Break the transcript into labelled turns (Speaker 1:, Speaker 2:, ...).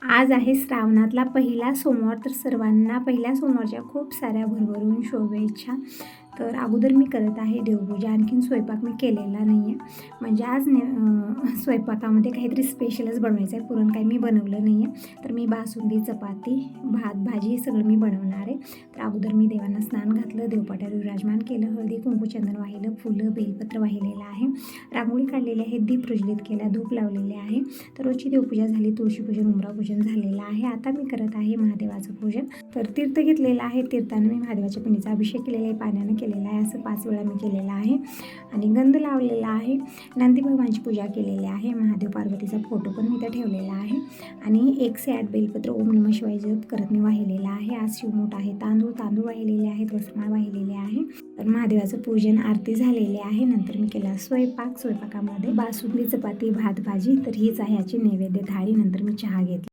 Speaker 1: आज आहे श्रावणातला पहिला सोमवार, तर सर्वांना पहिल्या सोमवारच्या खूप साऱ्या भरभरून शुभेच्छा. तर अगोदर मी करत आहे देवपूजा. आणखीन स्वयंपाक मी केलेला नाही आहे, म्हणजे आज स्वयंपाकामध्ये काहीतरी स्पेशलच बनवायचं आहे. पुरण काही मी बनवलं नाही आहे, तर मी बासुंदी, चपाती, भात, भाजी हे सगळं मी बनवणार आहे. तर अगोदर मी देवांना स्नान घातलं, देवपाट्यावर विराजमान केलं, हळदी कुंकू चंदन वाहिलं, फुलं बेलपत्र वाहिलेलं आहे, रांगोळी काढलेली आहे, दीप प्रज्वलित केला, धूप लावलेले आहे. तर रोजची देवपूजा झाली, तुळशीपूजन, उंबरापूजन झालेलं आहे. आता मी करत आहे महादेवाचं पूजन. तर तीर्थ घेतलेलं आहे. तीर्थानं मी महादेवाच्या पिंडीचा अभिषेक केलेला आहे, पाण्यानं केलेला आहे, असं 5 वेळा मी केलेला आहे. आणि गंध लावलेला आहे. नंदी भगवानची पूजा केलेली आहे. महादेव पार्वतीचा फोटो पण मी इथं ठेवलेला आहे. आणि 108 बेलपत्र ओम नमः शिवाय जप करत मी वाहिलेला आहे. आज शिवमोठ आहे, तांदूळ वाहिलेले आहेत, वस्त्रमाळ वाहिलेले आहे. तर महादेवाचं पूजन, आरती झालेली आहे. नंतर मी केला स्वयंपाकामध्ये बासुंदी, चपाती, भात, भाजी. तर हीच आहे याची नैवेद्य थाळी. नंतर मी चहा घेतला.